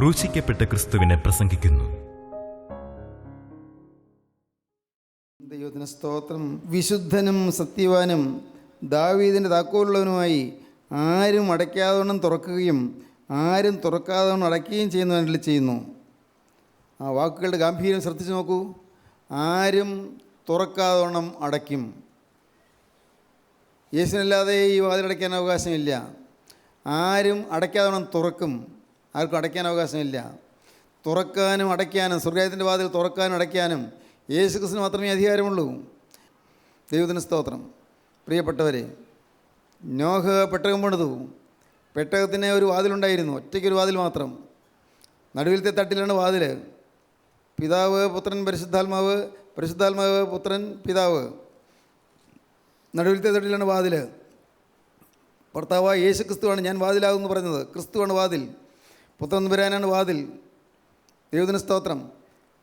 ക്രൂശിക്കപ്പെട്ട ക്രിസ്തുവിനെ പ്രസംഗിക്കുന്നു. ദൈവത്തിന് സ്തോത്രം. വിശുദ്ധനും സത്യവാനും ദാവീദിൻ്റെ താക്കോലുള്ളവനുമായി ആരും അടയ്ക്കാതവണ്ണം തുറക്കുകയും ആരും തുറക്കാതവണ്ണം അടയ്ക്കുകയും ചെയ്യുന്നവനിൽ ചെയ്യുന്നു. ആ വാക്കുകളുടെ ഗാംഭീര്യം ശ്രദ്ധിച്ചു നോക്കൂ. ആരും തുറക്കാതവണ്ണം അടയ്ക്കും. യേശുവിനല്ലാതെ ഈ വാതിലടയ്ക്കാൻ അവകാശമില്ല. ആരും അടയ്ക്കാതവണ്ണം തുറക്കും. ആർക്കും അടയ്ക്കാൻ അവകാശമില്ല. തുറക്കാനും അടയ്ക്കാനും, സ്വർഗ്ഗത്തിൻ്റെ വാതിൽ തുറക്കാനും അടയ്ക്കാനും യേശു ക്രിസ്തുവിന് മാത്രമേ അധികാരമുള്ളൂ. ദൈവത്തിന് സ്തോത്രം. പ്രിയപ്പെട്ടവരെ, നോഹ പെട്ടകം പണിതു. പെട്ടകത്തിന് ഒരു വാതിലുണ്ടായിരുന്നു, ഒറ്റയ്ക്കൊരു വാതിൽ മാത്രം. നടുവിലത്തെ തട്ടിലാണ് വാതിൽ. പിതാവ്, പുത്രൻ, പരിശുദ്ധാത്മാവ്, പരിശുദ്ധാത്മാവ്, പുത്രൻ, പിതാവ്. നടുവിലത്തെ തട്ടിലാണ് വാതിൽ. ഭർത്താവായ യേശു ക്രിസ്തുവാണ് ഞാൻ വാതിലാകുമെന്ന് പറഞ്ഞത്. ക്രിസ്തുവാണ് വാതിൽ. പുത്രൻ വരാനാണ് വാതിൽ. ദൈവത്തിന് സ്തോത്രം.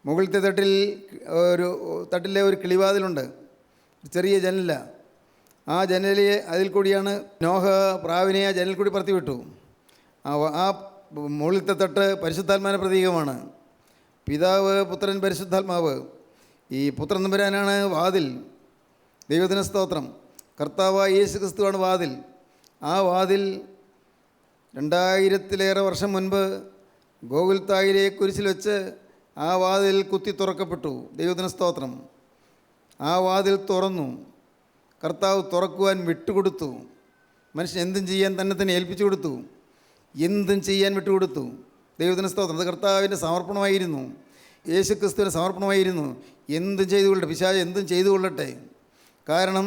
മുകളിലത്തെ തട്ടിലെ ഒരു കിളിവാതിലുണ്ട്, ചെറിയ ജനല. ആ ജനലിൽ അതിൽ കൂടിയാണ് നോഹ പ്രാവിനെ ആ ജനലിൽ കൂടി പറത്തി വിട്ടു. ആ മുകളിലത്തെ തട്ട് പരിശുദ്ധാത്മാവിൻ്റെ പ്രതീകമാണ്. പിതാവ്, പുത്രൻ, പരിശുദ്ധാത്മാവ്. ഈ പുത്രൻ തമ്പുരാനാണ് വാതിൽ. ദൈവത്തിന് സ്തോത്രം. കർത്താവായ യേശു ക്രിസ്തുവാണ് വാതിൽ. ആ വാതിൽ 2000-ലേറെ വർഷം മുൻപ് ഗോകുൽത്തായിലെ കുരിശിൽ വെച്ച് ആ വാതിൽ കുത്തി തുറക്കപ്പെട്ടു. ദൈവത്തിന് സ്തോത്രം. ആ വാതിൽ തുറന്നു. കർത്താവ് തുറക്കുവാൻ വിട്ടുകൊടുത്തു. മനുഷ്യൻ എന്തും ചെയ്യാൻ തന്നെ ഏൽപ്പിച്ചു കൊടുത്തു. എന്തും ചെയ്യാൻ വിട്ടുകൊടുത്തു. ദൈവത്തിന് സ്തോത്രം. അത് കർത്താവിൻ്റെ സമർപ്പണമായിരുന്നു. യേശു ക്രിസ്തുവിൻ്റെ സമർപ്പണമായിരുന്നു. എന്തും ചെയ്തുകൊള്ളട്ടെ, പിശാച് എന്തും ചെയ്തു കൊള്ളട്ടെ. കാരണം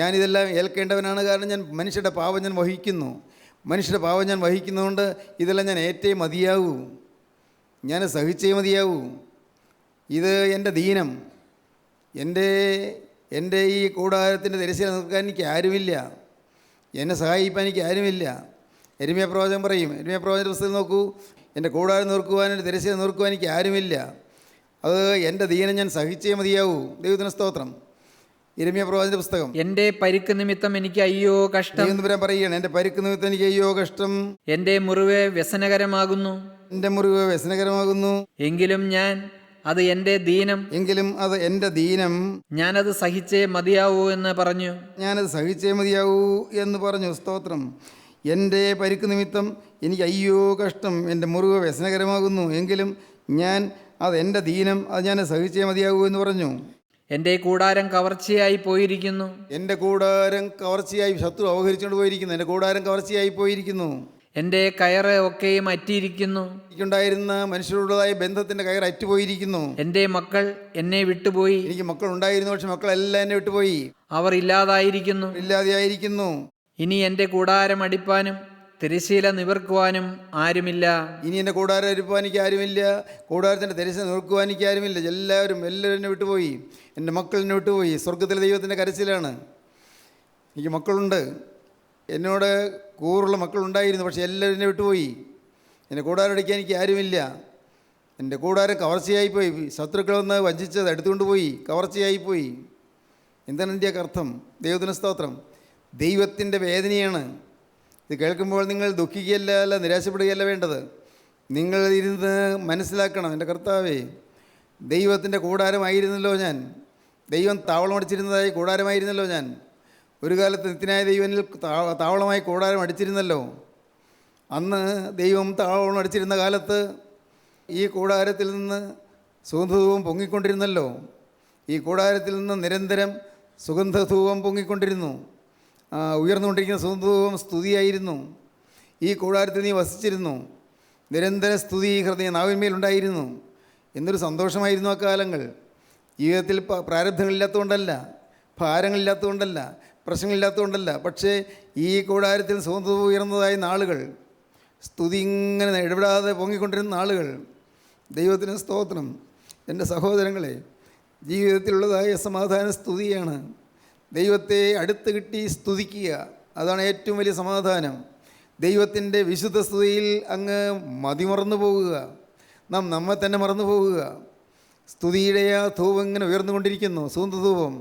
ഞാനിതെല്ലാം ഏൽക്കേണ്ടവനാണ്. കാരണം ഞാൻ മനുഷ്യരുടെ പാപം ഞാൻ വഹിക്കുന്നു. മനുഷ്യരുടെ പാപം ഞാൻ വഹിക്കുന്നതുകൊണ്ട് ഇതെല്ലാം ഞാൻ ഏറ്റേ മതിയാവൂ. ഞാൻ സഹിച്ചേ മതിയാവൂ. ഇത് എൻ്റെ ദീനം. എൻ്റെ ഈ കൂടാരത്തിൻ്റെ തിരശ്ശീല നിൽക്കാൻ എനിക്ക് ആരുമില്ല. എന്നെ സഹായിക്കാൻ എനിക്ക് ആരുമില്ല. യെരമ്യാ പ്രവാചകൻ പറയും, യെരമ്യാ പ്രവാചകൻ്റെ പുസ്തകം നോക്കൂ, എൻ്റെ കൂടാരം നിൽക്കുവാൻ, എൻ്റെ തിരശ്ശീല നിൽക്കുവാൻ എനിക്ക് ആരുമില്ല. അത് എൻ്റെ ദീനം ഞാൻ സഹിച്ചേ മതിയാവൂ. ദൈവത്തിന് സ്തോത്രം. യെരമ്യാ പ്രവാചകന്റെ പുസ്തകം. എന്റെ പരിക്ക് നിമിത്തം എനിക്ക് അയ്യോ കഷ്ടം. പറയുകയാണ്, എൻ്റെ പരിക്ക് നിമിത്തം എനിക്ക് അയ്യോ കഷ്ടം. എന്റെ മുറിവ് വ്യസനകരമാകുന്നു. എൻ്റെ മുറിവ് വ്യസനകരമാകുന്നു. എങ്കിലും അത് എൻ്റെ ദീനം, ഞാനത് സഹിച്ചേ മതിയാവൂ എന്ന് പറഞ്ഞു. ഞാനത് സഹിച്ചേ മതിയാവൂ എന്ന് പറഞ്ഞു. സ്തോത്രം. എൻ്റെ പരിക്ക് നിമിത്തം എനിക്ക് അയ്യോ കഷ്ടം. എൻ്റെ മുറിവ് വ്യസനകരമാകുന്നു. എങ്കിലും എൻ്റെ ദീനം, അത് ഞാൻ സഹിച്ചേ മതിയാവൂ എന്ന് പറഞ്ഞു. എൻ്റെ കൂടാരം കവർച്ചയായി പോയിരിക്കുന്നു. എൻ്റെ കൂടാരം കവർച്ചയായി, ശത്രു അപഹരിച്ചുകൊണ്ട് പോയിരിക്കുന്നു. എൻ്റെ കൂടാരം കവർച്ചയായി പോയിരിക്കുന്നു. എൻ്റെ കയറ് ഒക്കെയും അറ്റിയിരിക്കുന്നു. എനിക്കുണ്ടായിരുന്ന മനുഷ്യരോടുള്ളതായ ബന്ധത്തിൻ്റെ കയർ അറ്റുപോയിരിക്കുന്നു. എൻ്റെ മക്കൾ എന്നെ വിട്ടുപോയി. എനിക്ക് മക്കൾ ഉണ്ടായിരുന്നു, പക്ഷെ മക്കളെല്ലാം എന്നെ വിട്ടുപോയി. അവർ ഇല്ലാതെയായിരിക്കുന്നു. ഇനി എൻ്റെ കൂടാരം അടിപ്പാനും തിരശ്ശീല നിവർക്കുവാനും ആരുമില്ല. ഇനി എൻ്റെ കൂടാരം അരിപ്പാൻ എനിക്ക് ആരുമില്ല. കൂടാരത്തിൻ്റെ തിരശ്ശീല നിവർക്കുവാൻ എനിക്ക് ആരുമില്ല. എല്ലാവരും എന്നെ വിട്ടുപോയി. എൻ്റെ മക്കൾ എന്നെ വിട്ടുപോയി. സ്വർഗത്തിലെ ദൈവത്തിൻ്റെ കരച്ചിലാണ്. എനിക്ക് മക്കളുണ്ട്, എന്നോട് കൂറുള്ള മക്കളുണ്ടായിരുന്നു, പക്ഷേ എല്ലാവരും എന്നെ വിട്ടുപോയി. എൻ്റെ കൂടാരം അടിക്കാൻ എനിക്ക് ആരുമില്ല. എൻ്റെ കൂടാരം കവർച്ചയായിപ്പോയി. ശത്രുക്കൾ വന്ന് വഞ്ചിച്ചത് എടുത്തുകൊണ്ട് പോയി, കവർച്ചയായിപ്പോയി. എന്താണ് ഇതിൻ്റെയൊക്കെ അർത്ഥം? ദൈവത്തിന് സ്തോത്രം. ദൈവത്തിൻ്റെ വേദനയാണ് ഇത്. കേൾക്കുമ്പോൾ നിങ്ങൾ ദുഃഖിക്കുകയല്ല, നിരാശപ്പെടുകയല്ല വേണ്ടത്. നിങ്ങൾ ഇരുന്ന് മനസ്സിലാക്കണം, എൻ്റെ കർത്താവേ, ദൈവത്തിൻ്റെ കൂടാരമായിരുന്നല്ലോ ഞാൻ. ദൈവം താവളം അടിച്ചിരുന്നതായി കൂടാരമായിരുന്നല്ലോ ഞാൻ. ഒരു കാലത്ത് നിത്യനായ ദൈവനിൽ താവളമായി കൂടാരം അടിച്ചിരുന്നല്ലോ. അന്ന് ദൈവം താവളം അടിച്ചിരുന്ന കാലത്ത് ഈ കൂടാരത്തിൽ നിന്ന് സുഗന്ധധൂപം പൊങ്ങിക്കൊണ്ടിരുന്നല്ലോ. ഈ കൂടാരത്തിൽ നിന്ന് നിരന്തരം സുഗന്ധധൂപം പൊങ്ങിക്കൊണ്ടിരുന്നു. ഉയർന്നുകൊണ്ടിരിക്കുന്ന സുഗന്ധധൂപം സ്തുതിയായിരുന്നു. ഈ കൂടാരത്തിൽ നീ വസിച്ചിരുന്നു. നിരന്തര സ്തുതി നാവിന്മേലുണ്ടായിരുന്നു. എന്തൊരു സന്തോഷമായിരുന്നു ആ കാലങ്ങൾ. ജീവിതത്തിൽ പ്രാരബ്ധങ്ങളില്ലാത്തതുകൊണ്ടല്ല, ഭാരങ്ങളില്ലാത്തതുകൊണ്ടല്ല, പ്രശ്നങ്ങളില്ലാത്തതുകൊണ്ടല്ല, പക്ഷേ ഈ കൂടാരത്തിൽ സുഗന്ധധൂപം ഉയർന്നതായ നാളുകൾ, സ്തുതി ഇങ്ങനെ ഇടപെടാതെ പൊങ്ങിക്കൊണ്ടിരുന്ന നാളുകൾ. ദൈവത്തിന് സ്തോത്രം. എൻ്റെ സഹോദരങ്ങളെ, ജീവിതത്തിലുള്ളതായ സമാധാന സ്തുതിയാണ്. ദൈവത്തെ അടുത്ത് കിട്ടി സ്തുതിക്കുക, അതാണ് ഏറ്റവും വലിയ സമാധാനം. ദൈവത്തിൻ്റെ വിശുദ്ധ സ്തുതിയിൽ അങ്ങ് മതിമറന്നു പോകുക. നാം നമ്മെ തന്നെ മറന്നു പോകുക. സ്തുതിയുടെ ആ ധൂപം ഇങ്ങനെ ഉയർന്നുകൊണ്ടിരിക്കുന്നു. സുഗന്ധധൂപം,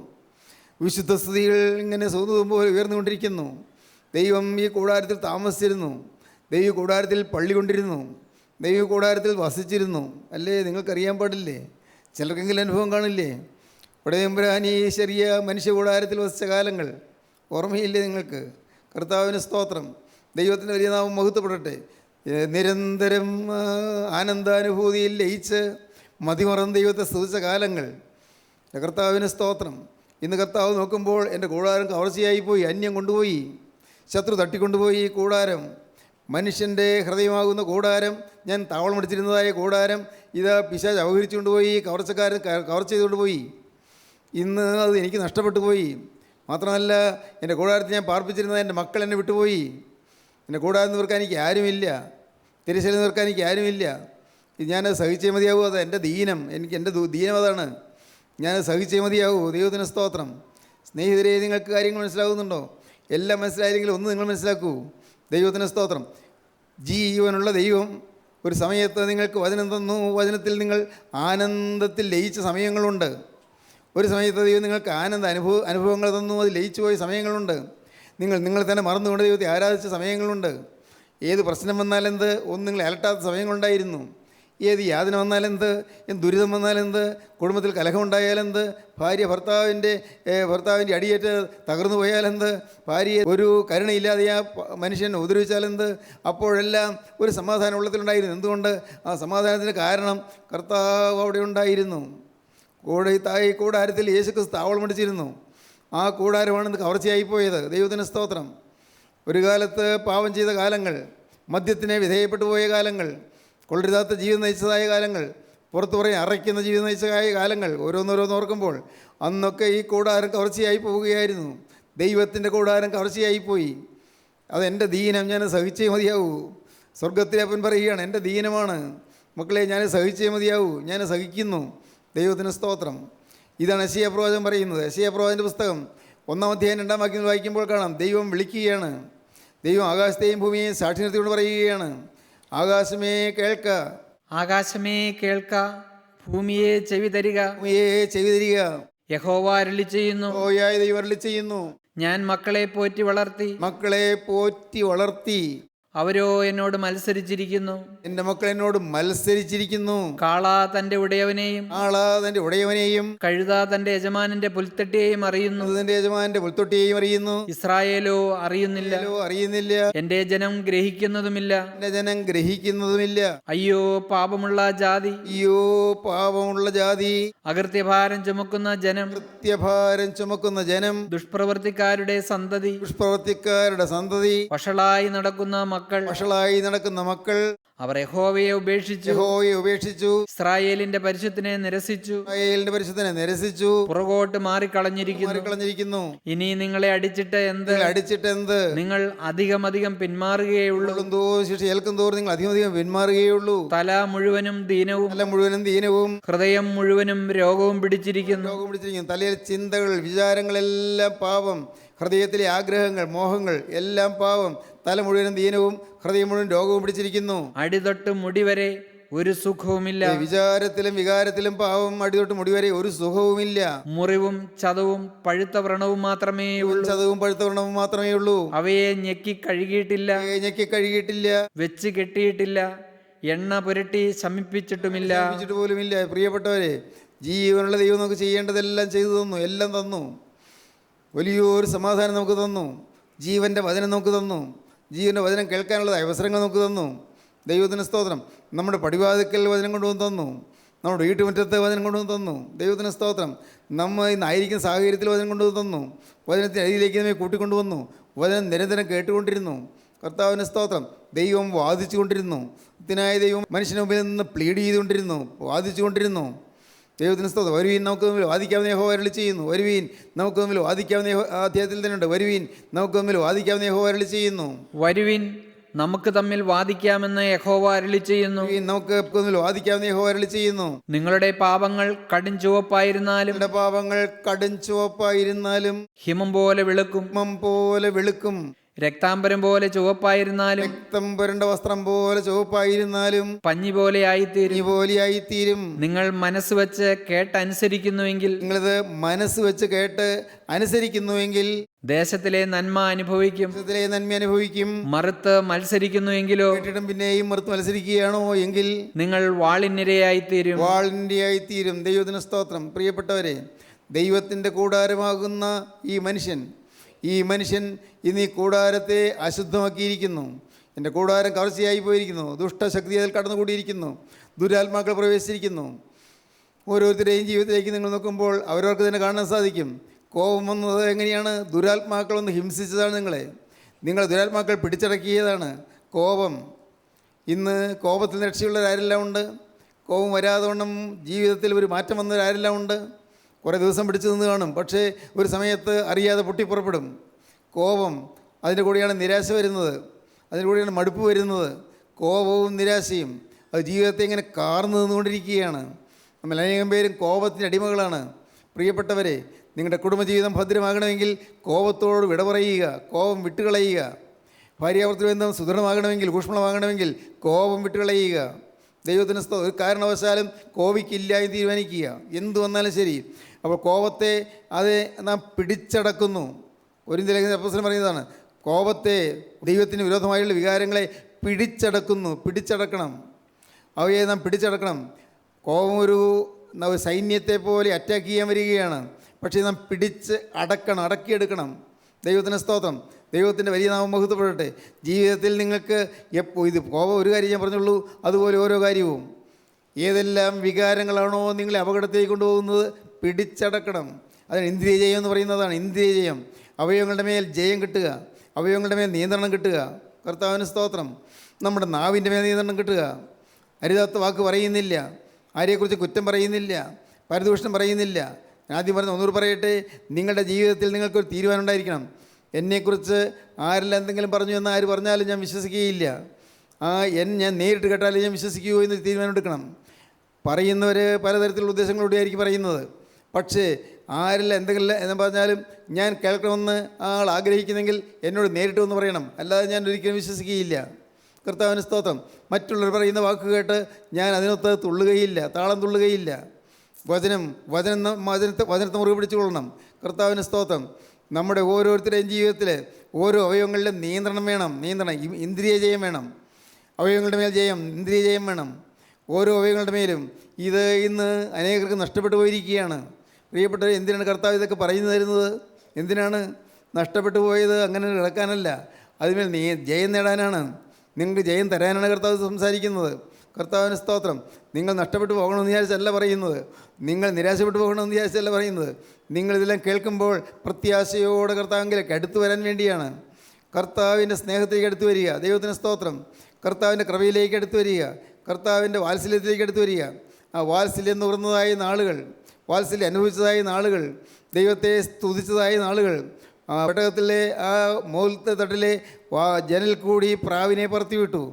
വിശുദ്ധ സ്തുതികൾ ഇങ്ങനെ സുഗന്ധധൂപം പോലെ ഉയർന്നുകൊണ്ടിരിക്കുന്നു. ദൈവം ഈ കൂടാരത്തിൽ താമസിച്ചിരുന്നു. ദൈവ കൂടാരത്തിൽ പള്ളി കൊണ്ടിരുന്നു. ദൈവ കൂടാരത്തിൽ വസിച്ചിരുന്നു. അല്ലേ? നിങ്ങൾക്കറിയാൻ പാടില്ലേ? ചിലർക്കെങ്കിലും അനുഭവം കാണില്ലേ? ഉടയമ്പുരാൻ ഈ ചെറിയ മനുഷ്യ കൂടാരത്തിൽ വസിച്ച കാലങ്ങൾ ഓർമ്മയില്ലേ നിങ്ങൾക്ക്? കർത്താവിന് സ്തോത്രം. ദൈവത്തിൻ്റെ വലിയ നാമം മഹത്വപ്പെടട്ടെ. നിരന്തരം ആനന്ദാനുഭൂതിയിൽ ലയിച്ച് മതിമറന്ന് ദൈവത്തെ സ്തുതിച്ച കാലങ്ങൾ. കർത്താവിന് സ്തോത്രം. ഇന്ന് കർത്താവ് നോക്കുമ്പോൾ എൻ്റെ കൂടാരം കവർച്ചയായിപ്പോയി, അന്യം കൊണ്ടുപോയി, ശത്രു തട്ടിക്കൊണ്ടുപോയി. ഈ കൂടാരം, മനുഷ്യൻ്റെ ഹൃദയമാകുന്ന കൂടാരം, ഞാൻ താവളമടിച്ചിരുന്നതായ കൂടാരം, ഇതാ പിശാച് അപഹരിച്ചു കൊണ്ടുപോയി, കവർച്ചക്കാരൻ കവർച്ച ചെയ്തുകൊണ്ട് പോയി. ഇന്ന് അത് എനിക്ക് നഷ്ടപ്പെട്ടു പോയി. മാത്രമല്ല, എൻ്റെ കൂടാരത്തിൽ ഞാൻ പാർപ്പിച്ചിരുന്നത് എൻ്റെ മക്കൾ എന്നെ വിട്ടുപോയി. എൻ്റെ കൂടാരം നിർക്കാൻ എനിക്ക് ആരുമില്ല, തിരശ്ശീല നിർക്കാൻ എനിക്ക് ആരുമില്ല. ഇത് ഞാനത് സഹിച്ചേ മതിയാവൂ. അത് എൻ്റെ ദീനം, എൻ്റെ ദീനം അതാണ്. ഞാനത് സഹിച്ചേ മതിയാവൂ. ദൈവത്തിന് സ്തോത്രം. സ്നേഹിതരെ, നിങ്ങൾക്ക് കാര്യങ്ങൾ മനസ്സിലാകുന്നുണ്ടോ? എല്ലാം മനസ്സിലായില്ലെങ്കിൽ ഒന്ന് നിങ്ങൾ മനസ്സിലാക്കൂ. ദൈവത്തിന് സ്തോത്രം. ജീവനുള്ള ദൈവം ഒരു സമയത്ത് നിങ്ങൾക്ക് വചനം തന്നു. വചനത്തിൽ നിങ്ങൾ ആനന്ദത്തിൽ ലയിച്ച സമയങ്ങളുണ്ട്. ഒരു സമയത്ത് ദൈവം നിങ്ങൾക്ക് അനുഭവങ്ങൾ തന്നു. അത് ലയിച്ചു പോയ സമയങ്ങളുണ്ട്. നിങ്ങൾ തന്നെ മറന്നുകൊണ്ട് ദൈവത്തെ ആരാധിച്ച സമയങ്ങളുണ്ട്. ഏത് പ്രശ്നം വന്നാലെന്ത്, ഒന്നും നിങ്ങൾ അലട്ടാത്ത സമയങ്ങളുണ്ടായിരുന്നു. ഏത് യാതന വന്നാലെന്ത്, ദുരിതം വന്നാലെന്ത്, കുടുംബത്തിൽ കലഹമുണ്ടായാലെന്ത്, ഭർത്താവിൻ്റെ അടിയേറ്റ് തകർന്നു പോയാലെന്ത്, ഭാര്യയെ ഒരു കരുണയില്ലാതെ ആ മനുഷ്യൻ ഉപദ്രവിച്ചാലെന്ത്, അപ്പോഴെല്ലാം ഒരു സമാധാനം ഉള്ളത്തിലുണ്ടായിരുന്നു. എന്തുകൊണ്ട്? ആ സമാധാനത്തിന് കാരണം കർത്താവ് അവിടെ ഉണ്ടായിരുന്നു. കൂടാരത്തിൽ യേശുക്രിസ്തു താവളം അടിച്ചിരുന്നു. ആ കൂടാരമാണ് കവർച്ചയായിപ്പോയത്. ദൈവത്തിന് സ്തോത്രം. ഒരു കാലത്ത് പാപം ചെയ്ത കാലങ്ങൾ, മദ്യത്തിനെ വിധേയപ്പെട്ടു പോയ കാലങ്ങൾ, കൊള്ളരുതാത്ത ജീവിതം നയിച്ചതായ കാലങ്ങൾ, പുറത്തു പറയാൻ അറയ്ക്കുന്ന ജീവിതം നയിച്ചതായ കാലങ്ങൾ, ഓരോന്നോർക്കുമ്പോൾ അന്നൊക്കെ ഈ കൂടാരം കവർച്ചയായി പോവുകയായിരുന്നു. ദൈവത്തിൻ്റെ കൂടാരം കവർച്ചയായിപ്പോയി. അതെൻ്റെ ദീനം, ഞാൻ സഹിച്ചേ മതിയാവൂ. സ്വർഗത്തിലെ അപ്പൻ പറയുകയാണ്, എൻ്റെ ദീനമാണ് മക്കളെ, ഞാൻ സഹിച്ചേ മതിയാവൂ, ഞാൻ സഹിക്കുന്നു. ദൈവത്തിന് സ്തോത്രം. ഇതാണ് യെശയ്യാ പ്രവാചകൻ പറയുന്നത്. യെശയ്യാ പ്രവാചകൻ്റെ പുസ്തകം 1-ാം അധ്യായം 2-ാം വാക്യം വായിക്കുമ്പോൾ കാണാം, ദൈവം വിളിക്കുകയാണ്. ദൈവം ആകാശത്തെയും ഭൂമിയെയും സാക്ഷി നിർത്തിക്കൊണ്ട് പറയുകയാണ്, ആകാശമേ കേൾക്ക, ആകാശമേ കേൾക്ക, ഭൂമിയെ ചെവി തരിക, ഭൂമിയെ ചെവി തരിക. യഹോവ അരുളി ചെയ്യുന്നു, യഹോവയായ ദൈവം അരുളി ചെയ്യുന്നു, ഞാൻ മക്കളെ പോറ്റി വളർത്തി, അവരോ എന്നോട് മത്സരിച്ചിരിക്കുന്നു. എൻ്റെ മക്കൾ എന്നോട് മത്സരിച്ചിരിക്കുന്നു. കാള തന്റെ ഉടയവനെയും കഴുത തന്റെ യജമാനന്റെ പുൽത്തൊട്ടിയെയും അറിയുന്നു. ഇസ്രായേലോ അറിയുന്നില്ല. എന്റെ ജനം ഗ്രഹിക്കുന്നതുമില്ല. അയ്യോ പാപമുള്ള ജാതി, അകൃത്യഭാരം ചുമക്കുന്ന ജനം, ദുഷ്പ്രവർത്തിക്കാരുടെ സന്തതി, വഷളായി നടക്കുന്ന മക്കൾ, അവർ യഹോവയെ ഉപേക്ഷിച്ചു, ഇസ്രായേലിന്റെ പരിശുദ്ധനെ നിരസിച്ചു, പുറകോട്ട് മാറിക്കളഞ്ഞിരിക്കുന്നു. ഇനി നിങ്ങളെ അടിച്ചിട്ട് എന്ത്? നിങ്ങൾ അധികം പിന്മാറുകയുള്ളൂ. നിങ്ങൾ അധികം പിന്മാറുകയുള്ളൂ. തല മുഴുവനും ദീനവും ഹൃദയം മുഴുവനും രോഗവും പിടിച്ചിരിക്കുന്നു. തലയിൽ ചിന്തകൾ, വിചാരങ്ങളെല്ലാം പാപം, ഹൃദയത്തിലെ ആഗ്രഹങ്ങൾ, മോഹങ്ങൾ എല്ലാം പാപം, തല മുഴുവനും ദീനവും ഹൃദയം മുഴുവൻ രോഗവും പിടിച്ചിരിക്കുന്നു. അടിതൊട്ട് മുടിവരെ ഒരു സുഖവുമില്ല. വിചാരത്തിലും വികാരത്തിലും പാവം, അടിതൊട്ട് മുടിവരെ ഒരു സുഖവുമില്ല. മുറിവും ചതവും പഴുത്ത വ്രണവും മാത്രമേ ഉള്ളൂ. അവയെ ഞെക്കി കഴുകിയിട്ടില്ല, വെച്ച് കെട്ടിയിട്ടില്ല, എണ്ണ പുരട്ടി ശമിപ്പിച്ചിട്ടുമില്ല. പോലുമില്ല. പ്രിയപ്പെട്ടവരെ, ജീവനുള്ള ദൈവം നമുക്ക് ചെയ്യേണ്ടതെല്ലാം ചെയ്തു തന്നു, എല്ലാം തന്നു. വലിയൊരു സമാധാനം നമുക്ക് തന്നു. ജീവൻ്റെ വചനം നമുക്ക് തന്നു. ജീവൻ്റെ വചനം കേൾക്കാനുള്ള അവസരങ്ങൾ നമുക്ക് തന്നു. ദൈവത്തിന് സ്തോത്രം. നമ്മുടെ പടിവാതിക്കൽ വചനം കൊണ്ടുവന്ന് തന്നു. നമ്മുടെ വീട്ടുമുറ്റത്ത് വചനം കൊണ്ടുവന്ന് തന്നു. ദൈവത്തിന് സ്തോത്രം. നമ്മൾ ഇന്നായിരിക്കുന്ന സാഹചര്യത്തിൽ വചനം കൊണ്ടുവന്ന് തന്നു. വചനത്തിന് അരിയിലേക്ക് നമ്മെ കൂട്ടിക്കൊണ്ടുവന്നു. വചനം നിരന്തരം കേട്ടുകൊണ്ടിരുന്നു. കർത്താവിന് സ്തോത്രം. ദൈവം വാദിച്ചു കൊണ്ടിരുന്നു. ഇതിനായ ദൈവം മനുഷ്യന് മുമ്പിൽ നിന്ന് പ്ലീഡ് ചെയ്തുകൊണ്ടിരുന്നു, വാദിച്ചു കൊണ്ടിരുന്നു. ദൈവത്തിന് സ്തോത്രം. വരുവീൻ, നമുക്ക് മുമ്പിൽ വാദിക്കാവുന്ന യഹോവ അരുളി ചെയ്യുന്നു. വരുവീൻ, നമുക്ക് മുമ്പിൽ വാദിക്കാവുന്ന അധ്യായത്തിൽ തന്നെയുണ്ട്. വരുവീൻ, നമുക്ക് മുമ്പിൽ വാദിക്കാവുന്ന യഹോവ അരുളി ചെയ്യുന്നു. വരുവീൻ, നമുക്ക് തമ്മിൽ വാദിക്കാമെന്ന് യഹോവ അരുളി ചെയ്യുന്നു. നമുക്ക് മുമ്പിൽ വാദിക്കാവുന്ന യഹോവ അരുളി ചെയ്യുന്നു. നിങ്ങളുടെ പാപങ്ങൾ കടും ചുവപ്പായിരുന്നാലും ഹിമം പോലെ വെളുക്കും. രക്താംബരം പോലെ ചുവപ്പായിരുന്നാലും, രക്തം പുരണ്ട വസ്ത്രം പോലെ ചുവപ്പായിരുന്നാലും, പഞ്ഞി പോലെ ആയിത്തീരും. നിങ്ങൾ മനസ്സ് വെച്ച് കേട്ട് അനുസരിക്കുന്നുവെങ്കിൽ, നിങ്ങളിത് മനസ്സ് വെച്ച് കേട്ട് അനുസരിക്കുന്നുവെങ്കിൽ, ദേശത്തിലെ നന്മ അനുഭവിക്കും. ദേശത്തിലെ നന്മ അനുഭവിക്കും. മറുത്ത് മത്സരിക്കുന്നുവെങ്കിലോ കേട്ടിട്ടും പിന്നെയും മറുത്ത് മത്സരിക്കുകയാണോ എങ്കിൽ നിങ്ങൾ വാളിനിരയായിത്തീരും. വാളിൻ്റെയായിത്തീരും. ദൈവത്തിന് സ്തോത്രം. പ്രിയപ്പെട്ടവരെ, ദൈവത്തിൻ്റെ കൂടാരമാകുന്ന ഈ മനുഷ്യൻ ഇന്ന് ഈ കൂടാരത്തെ അശുദ്ധമാക്കിയിരിക്കുന്നു. എൻ്റെ കൂടാരം കവർച്ചയായി പോയിരിക്കുന്നു. ദുഷ്ടശക്തി അതിൽ കടന്നുകൂടിയിരിക്കുന്നു. ദുരാത്മാക്കൾ പ്രവേശിച്ചിരിക്കുന്നു. ഓരോരുത്തരുടെയും ജീവിതത്തിലേക്ക് നിങ്ങൾ നോക്കുമ്പോൾ അവരവർക്ക് തന്നെ കാണാൻ സാധിക്കും. കോപം വന്നത് എങ്ങനെയാണ്? ദുരാത്മാക്കളൊന്ന് ഹിംസിച്ചതാണ് നിങ്ങളെ ദുരാത്മാക്കൾ പിടിച്ചടക്കിയതാണ് കോപം. ഇന്ന് കോപത്തിൽ രക്ഷയുള്ളവരാരെല്ലാം ഉണ്ട്? കോപം വരാതെ വണ്ണം ജീവിതത്തിൽ ഒരു മാറ്റം വന്നവരാരെല്ലാം ഉണ്ട്? കുറേ ദിവസം പിടിച്ചു നിന്ന് കാണും, പക്ഷേ ഒരു സമയത്ത് അറിയാതെ പൊട്ടിപ്പുറപ്പെടും. കോപം, അതിൻ്റെ കൂടെയാണ് നിരാശ വരുന്നത്, അതിൻ്റെ കൂടെയാണ് മടുപ്പ് വരുന്നത്. കോപവും നിരാശയും അത് ജീവിതത്തെ ഇങ്ങനെ കാർന്നു നിന്നുകൊണ്ടിരിക്കുകയാണ്. നമ്മൾ അനേകം പേരും കോപത്തിൻ്റെ അടിമകളാണ്. പ്രിയപ്പെട്ടവരെ, നിങ്ങളുടെ കുടുംബജീവിതം ഭദ്രമാകണമെങ്കിൽ കോപത്തോട് വിട പറയുക, കോപം വിട്ടുകളയുക. ഭാര്യാഭർത്തൃ ബന്ധം സുദൃഢമാകണമെങ്കിൽ, ഊഷ്മളമാകണമെങ്കിൽ കോപം വിട്ടുകളയുക. ദൈവത്തിന് ഒരു കാരണവശാലും കോപിക്കില്ല എന്ന് തീരുമാനിക്കുക. എന്തു വന്നാലും ശരി. അപ്പോൾ കോപത്തെ അത് നാം പിടിച്ചടക്കുന്നു. കൊരിന്ത്യർ അപ്പോസ്തലൻ പറയുന്നതാണ്, കോപത്തെ, ദൈവത്തിന് വിരോധമായുള്ള വികാരങ്ങളെ പിടിച്ചടക്കണം. അവയെ നാം പിടിച്ചടക്കണം. കോപം ഒരു സൈന്യത്തെ പോലെ അറ്റാക്ക് ചെയ്യാൻ വരികയാണ്. പക്ഷേ നാം അടക്കിയെടുക്കണം. ദൈവത്തിന് സ്തോത്രം. ദൈവത്തിൻ്റെ വലിയ നാമം മഹത്വപ്പെടട്ടെ. ജീവിതത്തിൽ നിങ്ങൾക്ക് ഇത് കോപം ഒരു കാര്യം ഞാൻ പറഞ്ഞുള്ളൂ, അതുപോലെ ഓരോ കാര്യവും ഏതെല്ലാം വികാരങ്ങളാണോ നിങ്ങളെ അപകടത്തേക്ക് കൊണ്ടുപോകുന്നത് പിടിച്ചടക്കണം. അതാണ് ഇന്ദ്രിയ ജയം എന്ന് പറയുന്നതാണ്. ഇന്ദ്രിയ ജയം, അവയവങ്ങളുടെ മേൽ ജയം കിട്ടുക, അവയവങ്ങളുടെ മേൽ നിയന്ത്രണം കിട്ടുക. കർത്താവിന് സ്തോത്രം. നമ്മുടെ നാവിൻ്റെ മേൽ നിയന്ത്രണം കിട്ടുക. അരുതാത്ത വാക്ക് പറയുന്നില്ല, ആരെക്കുറിച്ച് കുറ്റം പറയുന്നില്ല, പരദൂഷണം പറയുന്നില്ല. ആദ്യം പറഞ്ഞ ഒന്നുകൂടി പറയട്ടെ, നിങ്ങളുടെ ജീവിതത്തിൽ നിങ്ങൾക്കൊരു തീരുമാനം ഉണ്ടായിരിക്കണം. എന്നെക്കുറിച്ച് ആരെല്ലാം എന്തെങ്കിലും പറഞ്ഞു എന്ന് ആര് പറഞ്ഞാലും ഞാൻ വിശ്വസിക്കുകയില്ല. ഞാൻ നേരിട്ട് കേട്ടാലും ഞാൻ വിശ്വസിക്കുകയോ എന്ന് തീരുമാനം എടുക്കണം. പറയുന്നവർ പലതരത്തിലുള്ള ഉദ്ദേശങ്ങളോടെ ആയിരിക്കും പറയുന്നത്. പക്ഷേ ആരെല്ലാം എന്തെങ്കിലും എന്ന് പറഞ്ഞാലും ഞാൻ കേൾക്കണമെന്ന് ആൾ ആഗ്രഹിക്കുന്നെങ്കിൽ എന്നോട് നേരിട്ട് വന്ന് പറയണം, അല്ലാതെ ഞാൻ ഒരിക്കലും വിശ്വസിക്കുകയില്ല. കർത്താവിന് സ്തോത്രം. മറ്റുള്ളവർ പറയുന്ന വാക്ക് കേട്ട് ഞാൻ അതിനൊത്ത് തുള്ളുകയില്ല, താളം തുള്ളുകയില്ല. വചനത്തെ മുറുകെ പിടിച്ചുകൊള്ളണം. കർത്താവിന് സ്തോത്രം. നമ്മുടെ ഓരോരുത്തരുടെയും ജീവിതത്തിൽ ഓരോ അവയവങ്ങളിലും നിയന്ത്രണം വേണം. ഇന്ദ്രിയ ജയം വേണം. അവയവങ്ങളുടെ മേൽ ജയം, ഇന്ദ്രിയ ജയം വേണം. ഓരോ അവയവങ്ങളുടെ മേലും. ഇത് ഇന്ന് അനേകർക്ക് നഷ്ടപ്പെട്ടു പോയിരിക്കുകയാണ്. പ്രിയപ്പെട്ടവർ, എന്തിനാണ് കർത്താവ് ഇതൊക്കെ പറഞ്ഞു തരുന്നത്? എന്തിനാണ് നഷ്ടപ്പെട്ടു പോയത്? അങ്ങനെ കിടക്കാനല്ല, അതിന്മേൽ ജയം നേടാനാണ്, നിങ്ങൾക്ക് ജയം തരാനാണ് കർത്താവ് സംസാരിക്കുന്നത്. കർത്താവിന് സ്തോത്രം. നിങ്ങൾ നഷ്ടപ്പെട്ടു പോകണമെന്ന് വിചാരിച്ചല്ല പറയുന്നത്, നിങ്ങൾ നിരാശപ്പെട്ടു പോകണമെന്ന് വിചാരിച്ചല്ല പറയുന്നത്. നിങ്ങളിതെല്ലാം കേൾക്കുമ്പോൾ പ്രത്യാശയോടെ കർത്താവിലേക്ക് അടുത്തു വരാൻ വേണ്ടിയാണ്. കർത്താവിൻ്റെ സ്നേഹത്തിലേക്ക് അടുത്തു വരിക. ദൈവത്തിന് സ്തോത്രം. കർത്താവിൻ്റെ കൃപയിലേക്ക് അടുത്തു വരിക. കർത്താവിൻ്റെ വാത്സല്യത്തിലേക്ക് അടുത്തു വരിക. ആ വാത്സല്യം നുകർന്നതായ നാളുകൾ, വാത്സല്യം അനുഭവിച്ചതായ നാളുകൾ, ദൈവത്തെ സ്തുതിച്ചതായ നാളുകൾ, പെട്ടകത്തിലെ ആ മോലത്തെ തട്ടിലെ ജനൽ കൂടി പ്രാവിനെ പറത്തി വിട്ടു.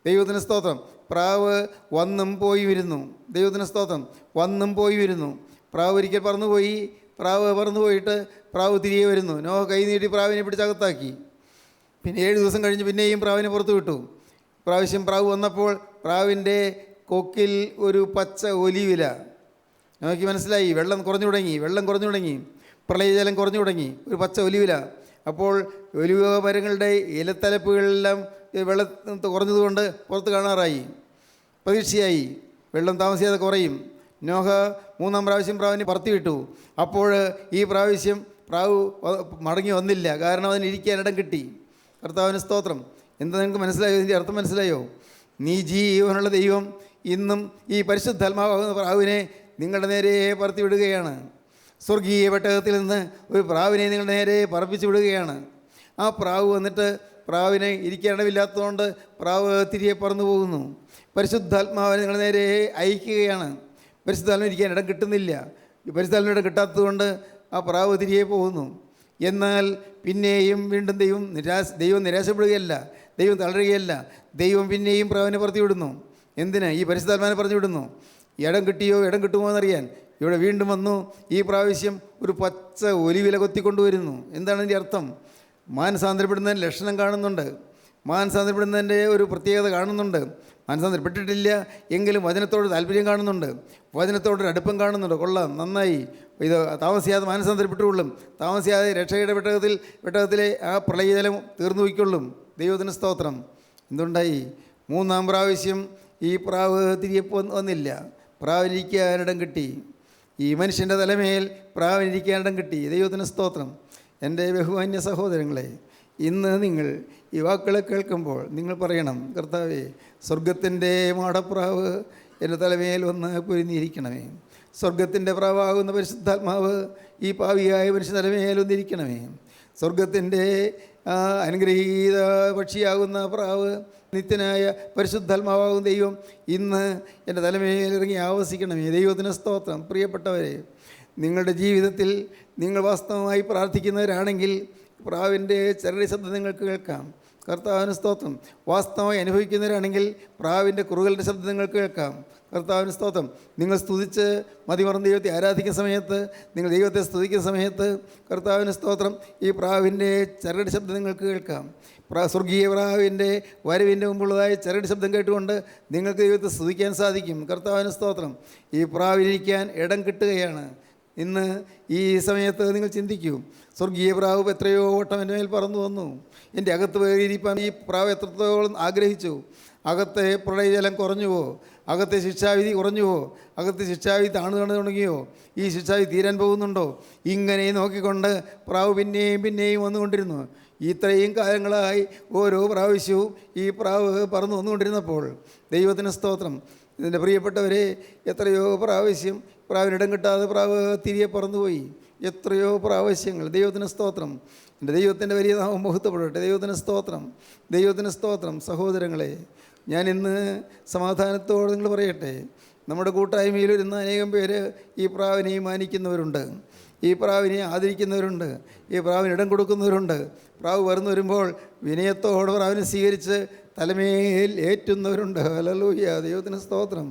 ദൈവത്തിന് സ്തോത്രം. പ്രാവ് വന്നും പോയി വരുന്നു. ദൈവത്തിന് സ്തോത്രം. വന്നും പോയി വരുന്നു. പ്രാവ് ഒരിക്കൽ പറന്നുപോയി. പ്രാവ് പറന്നുപോയിട്ട് പ്രാവ് തിരികെ വരുന്നു. നോഹ കൈ നീട്ടി പ്രാവിനെ പിടിച്ചകത്താക്കി. പിന്നെ 7 ദിവസം കഴിഞ്ഞ് പിന്നെയും പ്രാവിനെ പുറത്തു വിട്ടു. പ്രാവശ്യം പ്രാവ് വന്നപ്പോൾ പ്രാവിൻ്റെ കൊക്കിൽ ഒരു പച്ച ഒലിവില. നോക്കി മനസ്സിലായി, വെള്ളം കുറഞ്ഞു തുടങ്ങി, പ്രളയജലം കുറഞ്ഞു തുടങ്ങി, ഒരു പച്ച ഒലിവില. അപ്പോൾ ഒലിവ മരങ്ങളുടെ ഇലത്തലപ്പുകളെല്ലാം വെള്ളം കുറഞ്ഞതുകൊണ്ട് പുറത്ത് കാണാറായി. പ്രതീക്ഷയായി, വെള്ളം താമസിയാതെ കുറയും. നോഹ 3-ാം പ്രാവശ്യം പ്രാവിനെ പറത്തിവിട്ടു. അപ്പോൾ ഈ പ്രാവശ്യം പ്രാവ് മടങ്ങി വന്നില്ല. കാരണം അതിന് ഇരിക്കാൻ ഇടം കിട്ടി. കർത്താവിന് സ്തോത്രം. എന്താ നിങ്ങൾക്ക് മനസ്സിലായോ? ഇതിൻ്റെ അർത്ഥം മനസ്സിലായോ? നീ ജീവനുള്ള ദൈവം ഇന്നും ഈ പരിശുദ്ധാത്മാവാകുന്ന പ്രാവിനെ നിങ്ങളുടെ നേരെ പറത്തി വിടുകയാണ്. സ്വർഗീയ പെട്ടകത്തിൽ നിന്ന് ഒരു പ്രാവിനെ നിങ്ങളുടെ നേരെ പറപ്പിച്ച് വിടുകയാണ്. ആ പ്രാവ് വന്നിട്ട് പ്രാവിനെ ഇരിക്കാനിടമില്ലാത്തതുകൊണ്ട് പ്രാവ് തിരികെ പറന്നു പോകുന്നു. പരിശുദ്ധാത്മാവിനെ നിങ്ങളുടെ നേരെ അയക്കുകയാണ്. പരിശുദ്ധാത്മാവിന് ഇരിക്കാൻ ഇടം കിട്ടുന്നില്ല. പരിശുദ്ധാത്മാവിന് ഇടം കിട്ടാത്തതുകൊണ്ട് ആ പ്രാവ് തിരികെ പോകുന്നു. എന്നാൽ പിന്നെയും വീണ്ടും ദൈവം നിരാശപ്പെടുകയല്ല, ദൈവം തളരുകയല്ല. ദൈവം പിന്നെയും പ്രാവിനെ പറത്തി വിടുന്നു. എന്തിന്? ഈ പരിശുദ്ധാത്മാവിനെ പറഞ്ഞു വിടുന്നു. ഇടം കിട്ടുമോ എന്നറിയാൻ. ഇവിടെ വീണ്ടും വന്നു. ഈ പ്രാവശ്യം ഒരു പച്ച ഒലിവില കൊത്തിക്കൊണ്ടുവരുന്നു. എന്താണ് ഇതിൻ്റെ അർത്ഥം? മാനസാന്തരപ്പെടുന്നതിൻ്റെ ലക്ഷണം കാണുന്നുണ്ട്. മാനസാന്തരപ്പെടുന്നതിൻ്റെ ഒരു പ്രത്യേകത കാണുന്നുണ്ട്. മാനസാന്തരപ്പെട്ടിട്ടില്ല എങ്കിലും വചനത്തോട് താല്പര്യം കാണുന്നുണ്ട്, വചനത്തോടൊരു അടുപ്പം കാണുന്നുണ്ട്. കൊള്ളാം, നന്നായി, ഇത് താമസിയാതെ മാനസാന്തരപ്പെട്ടുകൊള്ളും, താമസിയാതെ രക്ഷയുടെ പെട്ടകത്തിലെ ആ പ്രളയജലം തീർന്നു പോയിക്കൊള്ളും. ദൈവത്തിന് സ്തോത്രം. എന്തുണ്ടായി? 3-ാം പ്രാവശ്യം ഈ പ്രാവ് തിരികെ വന്നില്ല. പ്രാവിനിരിക്കാനിടം കിട്ടി. ഈ മനുഷ്യൻ്റെ തലമേൽ പ്രാവിനിരിക്കാനിടം കിട്ടി. ദൈവത്തിന് സ്തോത്രം. എൻ്റെ ബഹുമാന്യ സഹോദരങ്ങളെ, ഇന്ന് നിങ്ങൾ ഈ വാക്കുകളെ കേൾക്കുമ്പോൾ നിങ്ങൾ പറയണം, കർത്താവേ, സ്വർഗത്തിൻ്റെ മാടപ്രാവ് എൻ്റെ തലമേൽ വന്ന് പൊരിഞ്ഞിരിക്കണമേ. സ്വർഗത്തിൻ്റെ പ്രാവാകുന്ന പരിശുദ്ധാത്മാവ് ഈ പാവിയായ മനുഷ്യ തലമേൽ വന്നിരിക്കണമേ. സ്വർഗത്തിൻ്റെ അനുഗ്രഹീത പക്ഷിയാകുന്ന പ്രാവ്, നിത്യനായ പരിശുദ്ധാത്മാവാകുന്ന ദൈവം ഇന്ന് എൻ്റെ തലമേലിറങ്ങി ആവസിക്കണമേ. ദൈവത്തിന് സ്തോത്രം. പ്രിയപ്പെട്ടവരെ, നിങ്ങളുടെ ജീവിതത്തിൽ നിങ്ങൾ വാസ്തവമായി പ്രാർത്ഥിക്കുന്നവരാണെങ്കിൽ പ്രാവിൻ്റെ ചെറിയ ശബ്ദം നിങ്ങൾക്ക് കേൾക്കാം. കർത്താവിന് സ്തോത്രം. വാസ്തവമായി അനുഭവിക്കുന്നവരാണെങ്കിൽ പ്രാവിൻ്റെ കുറുകളുടെ ശബ്ദം നിങ്ങൾക്ക് കേൾക്കാം. കർത്താവിന് സ്തോത്രം. നിങ്ങൾ സ്തുതിച്ച് മതിമറന്ന് ദൈവത്തെ ആരാധിക്കുന്ന സമയത്ത്, നിങ്ങൾ ദൈവത്തെ സ്തുതിക്കുന്ന സമയത്ത് കർത്താവിന് സ്തോത്രം, ഈ പ്രാവിൻ്റെ ചെറുകിട ശബ്ദം നിങ്ങൾക്ക് കേൾക്കാം. സ്വർഗീയ പ്രാവിൻ്റെ വരവിൻ്റെ മുമ്പുള്ളതായ ചെറുകിട ശബ്ദം കേട്ടുകൊണ്ട് നിങ്ങൾക്ക് ദൈവത്തെ സ്തുതിക്കാൻ സാധിക്കും. കർത്താവിന് സ്തോത്രം. ഈ പ്രാവിനിരിക്കാൻ ഇടം കിട്ടുകയാണ്. ഇന്ന് ഈ സമയത്ത് നിങ്ങൾ ചിന്തിക്കൂ, സ്വർഗീയ പ്രാവ് എത്രയോ വട്ടം എൻ്റെ മേൽ പറന്നു വന്നു. എൻ്റെ അകത്ത് കയറിയിരിക്കാൻ ഈ പ്രാവ് എത്രത്തോളം ആഗ്രഹിച്ചു. അകത്തെ പ്രളയജലം കുറഞ്ഞുവോ? അകത്തെ ശിക്ഷാവിധി കുറഞ്ഞുവോ? അകത്തെ ശിക്ഷാവിധി താണു തുടങ്ങിയോ? ഈ ശിക്ഷാവിധി തീരാൻ പോകുന്നുണ്ടോ? ഇങ്ങനെ നോക്കിക്കൊണ്ട് പ്രാവ് പിന്നെയും വന്നുകൊണ്ടിരുന്നു. ഇത്രയും കാലങ്ങളായി ഓരോ പ്രാവശ്യവും ഈ പ്രാവ് പറന്നു വന്നുകൊണ്ടിരുന്നപ്പോൾ ദൈവത്തിന് സ്തോത്രം. ഇതിൻ്റെ പ്രിയപ്പെട്ടവരെ, എത്രയോ പ്രാവശ്യം പ്രാവിനിടം കിട്ടാതെ പ്രാവ് തിരികെ പറന്നുപോയി. എത്രയോ പ്രാവശ്യങ്ങൾ. ദൈവത്തിന് സ്തോത്രം. എൻ്റെ ദൈവത്തിൻ്റെ വലിയ നാമം മഹത്വപ്പെടട്ടെ. ദൈവത്തിന് സ്തോത്രം. ദൈവത്തിന് സ്തോത്രം. സഹോദരങ്ങളെ, ഞാൻ ഇന്ന് സമാധാനത്തോടെ നിങ്ങൾ പറയട്ടെ, നമ്മുടെ കൂട്ടായ്മയിലിരുന്ന അനേകം പേര് ഈ പ്രാവിനെ മാനിക്കുന്നവരുണ്ട്, ഈ പ്രാവിനെ ആദരിക്കുന്നവരുണ്ട്, ഈ പ്രാവിന് ഇടം കൊടുക്കുന്നവരുണ്ട്. പ്രാവ് പറന്നു വരുമ്പോൾ വിനയത്തോടെ പ്രാവിനെ സ്വീകരിച്ച് തലമേൽ ഏറ്റുന്നവരുണ്ട്. ഹല്ലേലൂയ. ദൈവത്തിന് സ്തോത്രം.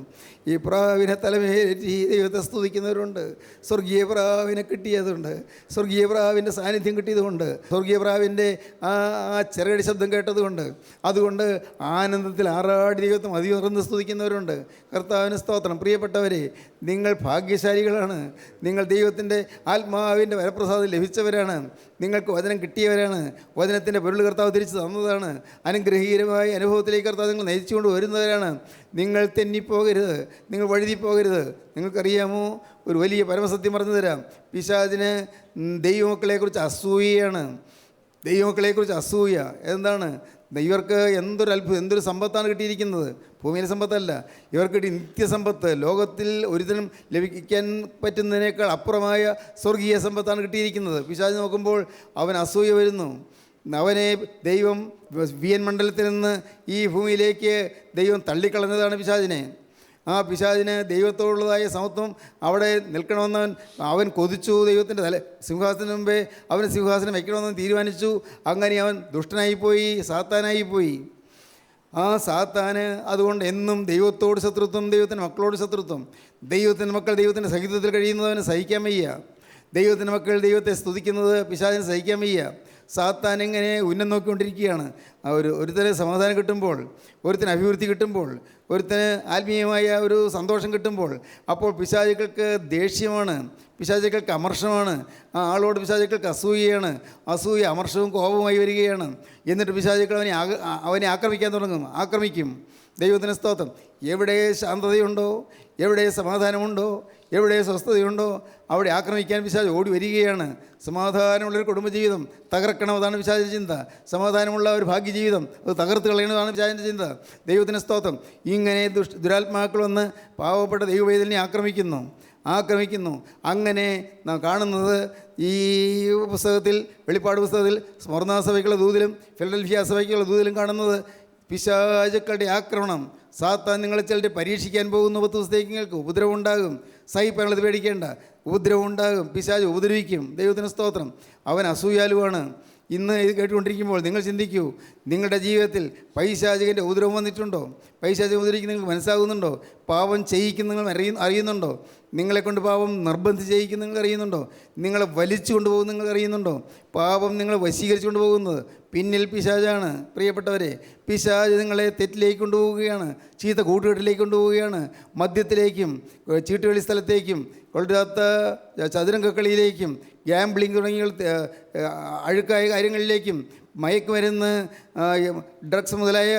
ഈ പ്രാവിനെ തലമേലേറ്റി ദൈവത്തെ സ്തുതിക്കുന്നവരുണ്ട്. സ്വർഗീയ പ്രാവിനെ കിട്ടിയതുണ്ട്, സ്വർഗീയ പ്രാവിൻ്റെ സാന്നിധ്യം കിട്ടിയതുകൊണ്ട്, സ്വർഗീയ പ്രാവിൻ്റെ ആ ചെറുകിട ശബ്ദം കേട്ടതുകൊണ്ട്, അതുകൊണ്ട് ആനന്ദത്തിൽ ആറാടി ദൈവത്തെ മതിമറന്ന് സ്തുതിക്കുന്നവരുണ്ട്. കർത്താവിന് സ്തോത്രം. പ്രിയപ്പെട്ടവരെ, നിങ്ങൾ ഭാഗ്യശാലികളാണ്. നിങ്ങൾ ദൈവത്തിൻ്റെ ആത്മാവിൻ്റെ വരപ്രസാദം ലഭിച്ചവരാണ്. നിങ്ങൾക്ക് വചനം കിട്ടിയവരാണ്. വചനത്തിൻ്റെ പൊരുൾ കർത്താവ് തിരിച്ചു തന്നതാണ്. അനുഗ്രഹീതമായ അനുഭവത്തിലേക്ക് കർത്താവ് നിങ്ങൾ നയിച്ചുകൊണ്ട് വരുന്നവരാണ്. നിങ്ങൾ തെന്നിപ്പോകരുത്, നിങ്ങൾ വഴുതിപ്പോകരുത്. നിങ്ങൾക്കറിയാമോ, ഒരു വലിയ പരമസത്യം പറഞ്ഞു തരാം. പിശാചിന് ദൈവമക്കളെക്കുറിച്ച് അസൂയയാണ്. ദൈവമക്കളെക്കുറിച്ച് അസൂയ. എന്താണ്? ഇവർക്ക് എന്തൊരു സമ്പത്താണ് കിട്ടിയിരിക്കുന്നത്. ഭൂമിയിലെ സമ്പത്തല്ല, ഇവർക്ക് കിട്ടിയ നിത്യസമ്പത്ത്, ലോകത്തിൽ ഒരുതിനും ലഭിക്കാൻ പറ്റുന്നതിനേക്കാൾ അപ്പുറമായ സ്വർഗീയ സമ്പത്താണ് കിട്ടിയിരിക്കുന്നത്. പിശാച് നോക്കുമ്പോൾ അവൻ അസൂയ വരുന്നു. അവനെ ദൈവം വിയൻ മണ്ഡലത്തിൽ നിന്ന് ഈ ഭൂമിയിലേക്ക് ദൈവം തള്ളിക്കളഞ്ഞതാണ് പിശാചിനെ. ആ പിശാചിന് ദൈവത്തോടുള്ളതായ സമത്വം അവിടെ നിൽക്കണമെന്ന് അവൻ കൊതിച്ചു. ദൈവത്തിൻ്റെ സിംഹാസനത്തിന് മുമ്പേ അവന് സിംഹാസനം വയ്ക്കണമെന്ന് തീരുമാനിച്ചു. അങ്ങനെ അവൻ ദുഷ്ടനായിപ്പോയി, സാത്താനായിപ്പോയി. ആ സാത്താന് അതുകൊണ്ട് എന്നും ദൈവത്തോട് ശത്രുത്വം, ദൈവത്തിൻ്റെ മക്കളോട് ശത്രുത്വം. ദൈവത്തിൻ്റെ മക്കൾ ദൈവത്തിൻ്റെ സഹിതത്തിൽ കഴിയുന്നവന് സഹിക്കാൻ വയ്യ. ദൈവത്തിൻ്റെ മക്കൾ ദൈവത്തെ സ്തുതിക്കുന്നത് പിശാചിന് സഹിക്കാൻ വയ്യ. സാത്താൻ ഇങ്ങനെ ഉന്നം നോക്കിക്കൊണ്ടിരിക്കുകയാണ്. ഒരുത്തന് സമാധാനം കിട്ടുമ്പോൾ, ഒരുത്തന് അഭിവൃദ്ധി കിട്ടുമ്പോൾ, ഒരുത്തന് ആത്മീയമായ ഒരു സന്തോഷം കിട്ടുമ്പോൾ, അപ്പോൾ പിശാചുക്കൾക്ക് ദേഷ്യമാണ്, പിശാചുക്കൾക്ക് അമർഷമാണ്. ആ ആളോട് പിശാചുക്കൾക്ക് അസൂയയാണ്. അസൂയ അമർഷവും കോപവുമായി വരികയാണ്. എന്നിട്ട് പിശാചുക്കൾ അവനെ ആക്രമിക്കും. ദൈവത്തിന് സ്തോത്രം. എവിടെ ശാന്തതയുണ്ടോ, എവിടെ സമാധാനമുണ്ടോ, എവിടെ സ്വസ്ഥതയുണ്ടോ, അവിടെ ആക്രമിക്കാൻ പിശാച് ഓടി വരികയാണ്. സമാധാനമുള്ളൊരു കുടുംബജീവിതം തകർക്കണം, അതാണ് പിശാചിൻ്റെ ചിന്ത. സമാധാനമുള്ള ഒരു ഭാഗ്യജീവിതം അത് തകർത്ത് കളയണതാണ് പിശാചിൻ്റെ ചിന്ത. ദൈവത്തിന് സ്തോത്രം. ഇങ്ങനെ ദുരാത്മാക്കൾ വന്ന് പാവപ്പെട്ട ദൈവവേദനെ ആക്രമിക്കുന്നു. അങ്ങനെ നാം കാണുന്നത് ഈ പുസ്തകത്തിൽ, വെളിപ്പാട് പുസ്തകത്തിൽ സ്മർന്നാ സഭയ്ക്കുള്ള ദൂതിലും ഫിലഡൽഫിയ സഭയ്ക്കുള്ള ദൂതിലും കാണുന്നത് പിശാചുക്കളുടെ ആക്രമണം. സാത്താൻ നിങ്ങളെ ചിലരെ പരീക്ഷിക്കാൻ പോകുന്ന 10 ദിവസത്തേക്ക് നിങ്ങൾക്ക് ഉപദ്രവം ഉണ്ടാകും. സഹിപ്പാനുള്ളത് പേടിക്കേണ്ട, ഉപദ്രവം ഉണ്ടാകും. പിശാച് ഉപദ്രവിക്കും. ദൈവത്തിന് സ്തോത്രം. അവൻ അസൂയാലുവാണ്. ഇന്ന് ഇത് കേട്ടുകൊണ്ടിരിക്കുമ്പോൾ നിങ്ങൾ ചിന്തിക്കൂ, നിങ്ങളുടെ ജീവിതത്തിൽ പൈശാചികൻ്റെ ഉപദ്രവം വന്നിട്ടുണ്ടോ? പൈശാചിക ഉപദ്രവിക്കുന്ന നിങ്ങൾക്ക് മനസ്സാകുന്നുണ്ടോ? പാപം ചെയ്യിക്കുന്ന നിങ്ങൾ അറിയുന്നുണ്ടോ? നിങ്ങളെക്കൊണ്ട് പാപം നിർബന്ധിച്ച് ചെയ്യിക്കുന്നത് നിങ്ങൾ അറിയുന്നുണ്ടോ? നിങ്ങളെ വലിച്ചു കൊണ്ടുപോകുന്നത് നിങ്ങൾ അറിയുന്നുണ്ടോ? പാപം നിങ്ങളെ വശീകരിച്ചു കൊണ്ടുപോകുന്നത് പിന്നിൽ പിശാചാണ്. പ്രിയപ്പെട്ടവരെ, പിശാച് നിങ്ങളെ തെറ്റിലേക്ക് കൊണ്ടുപോവുകയാണ്, ചീത്ത കൂട്ടുകെട്ടിലേക്ക് കൊണ്ടുപോവുകയാണ്, മദ്യത്തിലേക്കും ചീട്ടുകളി സ്ഥലത്തേക്കും കൊള്ളാത്ത ചതുരംഗക്കളിയിലേക്കും ഗ്യാംബ്ലിങ് തുടങ്ങിയ അഴുക്കായ കാര്യങ്ങളിലേക്കും മയക്കുമരുന്ന്, ഡ്രഗ്സ് മുതലായ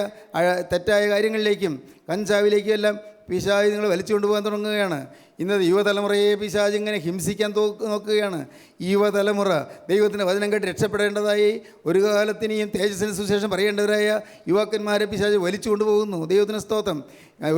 തെറ്റായ കാര്യങ്ങളിലേക്കും കഞ്ചാവിലേക്കും എല്ലാം പിശാച് നിങ്ങൾ വലിച്ചു കൊണ്ടുപോകാൻ തുടങ്ങുകയാണ്. ഇന്നത്തെ യുവതലമുറയെ പിശാച് ഇങ്ങനെ ഹിംസിക്കാൻ നോക്കുകയാണ്. യുവതലമുറ ദൈവത്തിൻ്റെ വചനം കേട്ട് രക്ഷപ്പെടേണ്ടതായി ഒരു കാലത്തിനെയും തേജസ്സിന് സുശേഷം പറയേണ്ടവരായ യുവാക്കന്മാരെ പിശാച് വലിച്ചു കൊണ്ടുപോകുന്നു. ദൈവത്തിന് സ്തോത്രം.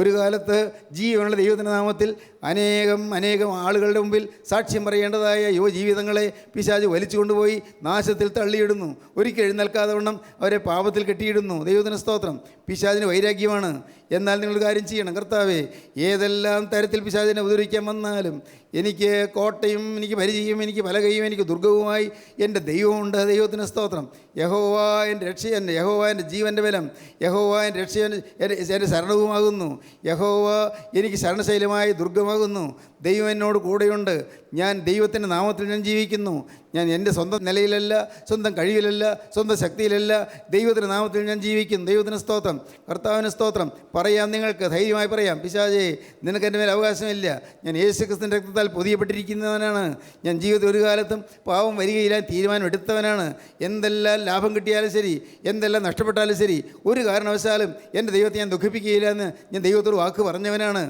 ഒരു കാലത്ത് ജീവനുള്ള ദൈവത്തിൻ്റെ നാമത്തിൽ അനേകം ആളുകളുടെ മുമ്പിൽ സാക്ഷ്യം പറയേണ്ടതായ യുവജീവിതങ്ങളെ പിശാച് വലിച്ചു കൊണ്ടുപോയി നാശത്തിൽ തള്ളിയിടുന്നു. ഒരിക്കൽ എഴുന്നേൽക്കാതെ വണ്ണം അവരെ പാപത്തിൽ കെട്ടിയിടുന്നു. ദൈവത്തിന് സ്തോത്രം. പിശാചിന് വൈരാഗ്യമാണ്. എന്നാൽ നിങ്ങൾ കാര്യം ചെയ്യണം. കർത്താവേ, ഏതെല്ലാം തരത്തിൽ പിശാചിനെ ഉപദ്രവിക്കാൻ വന്നാലും എനിക്ക് കോട്ടയും എനിക്ക് പരിചയം എനിക്ക് പലകയും എനിക്ക് ദുർഗവുമായി എൻ്റെ ദൈവമുണ്ട്. ദൈവത്തിന് സ്തോത്രം. യഹോവ എൻ്റെ രക്ഷ, യഹോവ എൻ്റെ ജീവൻ്റെ ബലം, യഹോവ എൻ്റെ രക്ഷ, എൻ്റെ ശരണവുമാകുന്നു. യഹോവ എനിക്ക് ശരണശൈലമായ ദുർഗമാകുന്നു. ദൈവം എന്നോട് കൂടെയുണ്ട്. ഞാൻ ദൈവത്തിൻ്റെ നാമത്തിൽ ഞാൻ ജീവിക്കുന്നു. ഞാൻ എൻ്റെ സ്വന്തം നിലയിലല്ല, സ്വന്തം കഴിവിലല്ല, സ്വന്തം ശക്തിയിലല്ല, ദൈവത്തിൻ്റെ നാമത്തിൽ ഞാൻ ജീവിക്കുന്നു. ദൈവത്തിന് സ്തോത്രം. കർത്താവിന് സ്തോത്രം. പറയാം, നിങ്ങൾക്ക് ധൈര്യമായി പറയാം, പിശാചേ, നിനക്ക് എൻ്റെ മേൽ അവകാശമില്ല. ഞാൻ യേശുക്രിസ്തുവിൻ്റെ രക്തത്താൽ പൊതിയപ്പെട്ടിരിക്കുന്നവനാണ്. ഞാൻ ജീവിതത്തിൽ ഒരു കാലത്തും പാവം വരികയില്ല തീരുമാനം എടുത്തവനാണ്. എന്തെല്ലാം ലാഭം കിട്ടിയാലും ശരി, എന്തെല്ലാം നഷ്ടപ്പെട്ടാലും ശരി, ഒരു കാരണവശാലും എൻ്റെ ദൈവത്തെ ഞാൻ ദുഃഖിപ്പിക്കുകയില്ല എന്ന് ഞാൻ ദൈവത്തോട് വാക്ക് പറഞ്ഞവനാണ്.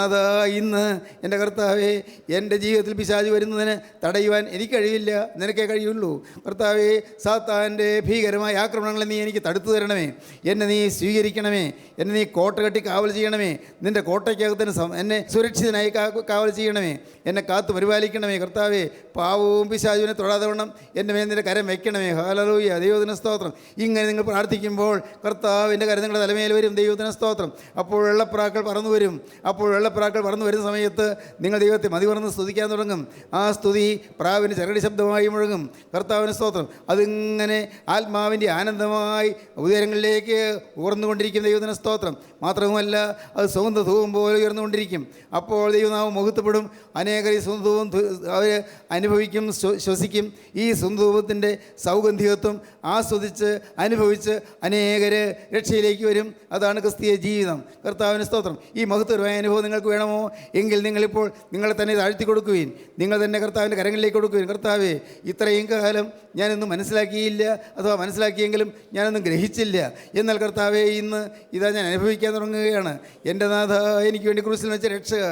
അതാ ഇന്ന് എൻ്റെ കർത്താവേ, എൻ്റെ ജീവിതത്തിൽ പിശാച് വരുന്നതിന് തടയുവാൻ എനിക്ക് കഴിയില്ല, നിനക്കേ കഴിയുള്ളൂ. കർത്താവേ, സാത്താൻ്റെ ഭീകരമായ ആക്രമണങ്ങളെ നീ എനിക്ക് തടുത്തു തരണമേ. എന്നെ നീ സ്വീകരിക്കണമേ. എന്നെ നീ കോട്ട കെട്ടി കാവൽ ചെയ്യണമേ. നിൻ്റെ കോട്ടയ്ക്കകത്തിന് എന്നെ സുരക്ഷിതനായി കാവൽ ചെയ്യണമേ. എന്നെ കാത്തു പരിപാലിക്കണമേ. കർത്താവേ, പാവവും പിശാചുവിനെ തൊടാതെ വണ്ണം എൻ്റെ മേൽ നിൻ്റെ കരം വയ്ക്കണമേ. ഹല്ലേലൂയ. ദൈവത്തിന് സ്തോത്രം. ഇങ്ങനെ നിങ്ങൾ പ്രാർത്ഥിക്കുമ്പോൾ കർത്താവിൻ്റെ കരം നിങ്ങളുടെ തലമേൽ വരും. ദൈവത്തിന് സ്തോത്രം. അപ്പോൾ വെള്ളപ്രാക്കൾ പറന്നു വരും. അപ്പോൾ വെള്ളപ്രാക്കൾ പറന്നു വരുന്ന സമയത്ത് നിങ്ങൾ ദൈവത്തെ മതിമറന്ന് സ്തുതിക്കാൻ തുടങ്ങും. ആ സ്തുതി പ്രാവിന് ചരടി ശബ്ദമായി മുഴങ്ങും. കർത്താവിന് സ്തോത്രം. അതിങ്ങനെ ആത്മാവിൻ്റെ ആനന്ദമായി ഉയരങ്ങളിലേക്ക് ഉയർന്നുകൊണ്ടിരിക്കും. ദൈവത്തിന് സ്തോത്രം. മാത്രവുമല്ല, അത് സുഗന്ധ ധൂപം പോലെ ഉയർന്നുകൊണ്ടിരിക്കും. അപ്പോൾ ദൈവനാമം മുഖത്തപ്പെടും. അനേകർ ഈ സുഗന്ധവും അവർ അനുഭവിക്കും, ശ്വസിക്കും. ഈ സുഗന്ധൂപത്തിൻ്റെ സൗഗന്ധികത്വം ആസ്വദിച്ച് അനുഭവിച്ച് അനേകർ രക്ഷയിലേക്ക് വരും. അതാണ് ക്രിസ്തീയ ജീവിതം. കർത്താവിന് സ്തോത്രം. ഈ മഹത്വമായ അനുഭവം നിങ്ങൾക്ക് വേണമോ എങ്കിൽ നിങ്ങളിപ്പോൾ നിങ്ങളെ തന്നെ താഴ്ത്തി കൊടുക്കുവിൻ. നിങ്ങൾ തന്നെ കർത്താവിൻ്റെ കരങ്ങളിലേക്ക് കൊടുക്കുവിൻ. കർത്താവേ, ഇത്രയും കാലം ഞാനൊന്നും മനസ്സിലാക്കിയില്ല, അഥവാ മനസ്സിലാക്കിയെങ്കിലും ഞാനൊന്നും ഗ്രഹിച്ചില്ല. എന്നാൽ കർത്താവേ, ഇന്ന് ഇതാ ഞാൻ അനുഭവിക്കാൻ തുടങ്ങുകയാണ്. എൻ്റെ നാഥ, എനിക്ക് വേണ്ടി ക്രൂസിൽ വെച്ച രക്ഷക,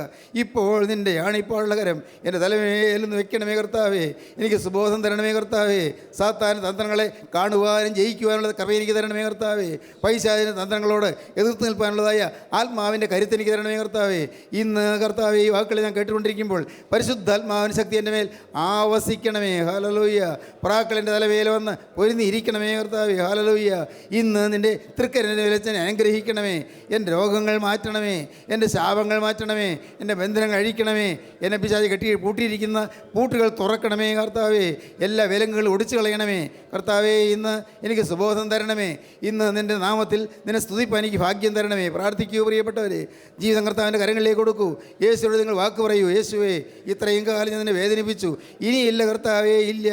ഇപ്പോൾ നിൻ്റെ ആണിപ്പോഴുള്ള കരം എൻ്റെ തലമേലൊന്ന് വെക്കണമേ കർത്താവേ. എനിക്ക് സുബോധം തരണമേ കർത്താവേ. സാത്താൻ്റെ തന്ത്രങ്ങളെ കാണുവാനും ജയിക്കുവാനുള്ള കൃപ എനിക്ക് തരണമേ കർത്താവേ. പൈശാചിൻ്റെ തന്ത്രങ്ങളോട് എതിർത്ത് നിൽക്കാനുള്ളതായ ആത്മാവിൻ്റെ കരുത്ത് എനിക്ക് തരണമേ കർത്താവേ. ഇന്ന് കർത്താവേ, ഈ വാക്കുകൾ ഞാൻ കേട്ടുകൊണ്ടിരിക്കുമ്പോൾ പരിശുദ്ധാത്മാവിൻ്റെ ശക്തി എൻ്റെ മേൽ ആവസിക്കണമേ. ഹല്ലേലൂയ. പ്രാക്കൾ എൻ്റെ തലവേല വന്ന് പൊരുന്നിരിക്കണമേ കർത്താവേ. ഹല്ലേലൂയ. ഇന്ന് നിൻ്റെ തൃക്കരൻ്റെ വിലച്ചനെ അനുഗ്രഹിക്കണമേ. എൻ്റെ രോഗങ്ങൾ മാറ്റണമേ. എൻ്റെ ശാപങ്ങൾ മാറ്റണമേ. എൻ്റെ ബന്ധനങ്ങൾ അഴിക്കണമേ. എന്നെ പിശാച് കെട്ടി പൂട്ടിയിരിക്കുന്ന പൂട്ടുകൾ തുറക്കണമേ കർത്താവേ. എല്ലാ വിലങ്ങുകളും ഒടിച്ചു കളയണമേ കർത്താവേ. ഇന്ന് എനിക്ക് സുബോധം തരണമേ. ഇന്ന് നിൻ്റെ നാമത്തിൽ നിന്നെ സ്തുതിപ്പാൻ എനിക്ക് ഭാഗ്യം തരണമേ. പ്രാർത്ഥിക്കൂ പ്രിയപ്പെട്ടവരെ. ജീവിതം കർത്താവിൻ്റെ കരങ്ങളിലേക്ക് കൊടുക്കൂ. യേശുവോട് നിങ്ങൾ വാക്ക് പറയൂ. യേശുവേ, ഇത്രയും കാലം ഞാൻ നിന്നെ വേദനിപ്പിച്ചു. ഇനിയില്ല കർത്താവേ, ഇല്ല,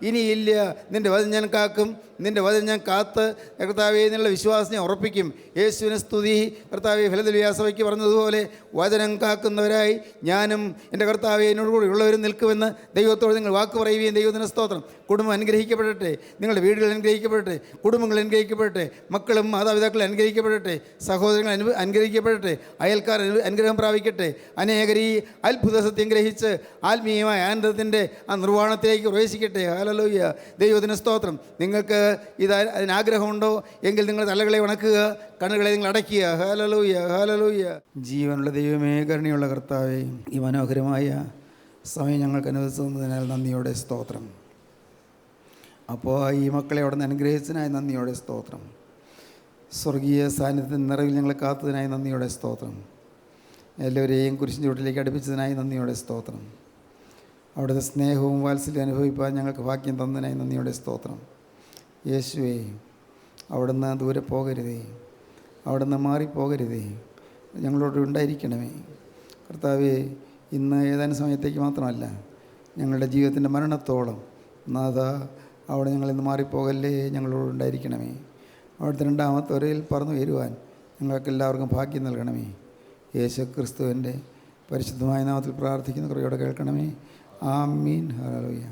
ഇനിയില്ല. നിൻ്റെ വചനം ഞാൻ കാക്കും, നിൻ്റെ വചനം ഞാൻ കാത്ത് കർത്താവേ എന്നുള്ള വിശ്വാസം ഞാൻ ഉറപ്പിക്കും. യേശുവിനെ സ്തുതി. കർത്താവേ, ഫിലദെൽഫിയ സഭയ്ക്ക് പറഞ്ഞതുപോലെ വചനം കാക്കുന്നവരായി ഞാനും എൻ്റെ കർത്താവേ എന്നോട് കൂടി ഉള്ളവരും നിൽക്കുമെന്ന് ദൈവത്തോട് നിങ്ങൾ വാക്ക് പറയുകയും. ദൈവത്തിന് സ്തോത്രം. കുടുംബം അനുഗ്രഹിക്കപ്പെടട്ടെ. നിങ്ങളുടെ വീടുകൾ അനുഗ്രഹിക്കപ്പെടട്ടെ. കുടുംബങ്ങൾ അനുഗ്രഹിക്കപ്പെടട്ടെ. മക്കളും മാതാപിതാക്കളും അനുഗ്രഹിക്കപ്പെടട്ടെ. സഹോദരങ്ങൾ അനുഗ്രഹിക്കപ്പെടട്ടെ. അയൽക്കാർ അനുഗ്രഹം പ്രാപിക്കട്ടെ. അനേകർ ഈ അത്ഭുത സത്യം ഗ്രഹിച്ച് ആത്മീയമായ ആനന്ദത്തിൻ്റെ ആ നിർവ്വാണത്തിലേക്ക് പ്രവേശിക്കട്ടെ. ഹല്ലേലൂയ. ദൈവത്തിന് സ്തോത്രം. നിങ്ങൾക്ക് അതിനാഗ്രഹമുണ്ടോ എങ്കിൽ നിങ്ങൾ തലകളെ ഉണക്കുക, കണ്ണുകളെ നിങ്ങൾ അടയ്ക്കുക. Hallelujah, hallelujah. ജീവനുള്ള ദൈവമേ, കരുണയുള്ള കർത്താവേ, ഈ മനോഹരമായ സമയം ഞങ്ങൾക്ക് അനുവദിച്ചതിനാൽ നന്ദിയോടെ സ്തോത്രം. അപ്പോൾ ഈ മക്കളെ അവിടെ നിന്ന് അനുഗ്രഹിച്ചതിനായി നന്ദിയോടെ സ്തോത്രം. സ്വർഗീയ സാന്നിധ്യത്തിൻ്റെ നിറവിൽ ഞങ്ങളെ കാത്തതിനായി നന്ദിയോടെ സ്തോത്രം. എല്ലാവരെയും കുരിശിൻ്റെ ചുവട്ടിലേക്ക് അടുപ്പിച്ചതിനായി നന്ദിയോടെ സ്തോത്രം. അവിടുത്തെ സ്നേഹവും വാത്സല്യം അനുഭവിപ്പാൻ ഞങ്ങൾക്ക് ഭാഗ്യം തന്നതിനായി നന്ദിയോടെ സ്തോത്രം. യേശുവേ, അവിടുന്ന് ദൂരെ പോകരുതേ, അവിടുന്ന് മാറിപ്പോകരുതേ, ഞങ്ങളോട് ഉണ്ടായിരിക്കണമേ കർത്താവേ. ഇന്ന് ഏതാനും സമയത്തേക്ക് മാത്രമല്ല, ഞങ്ങളുടെ ജീവിതത്തിൻ്റെ മരണത്തോളം നാഥ അവിടെ ഞങ്ങളിന്ന് മാറിപ്പോകല്ലേ, ഞങ്ങളോട് ഉണ്ടായിരിക്കണമേ. അവിടുത്തെ രണ്ടാമത്തെ വരയിൽ പറന്നു വരുവാൻ ഞങ്ങൾക്കെല്ലാവർക്കും ഭാഗ്യം നൽകണമേ. യേശു ക്രിസ്തുവിൻ്റെ പരിശുദ്ധമായ നാമത്തിൽ പ്രാർത്ഥിക്കുന്ന കുറയോടെ കേൾക്കണമേ. ആമീൻ. ഹല്ലേലൂയ.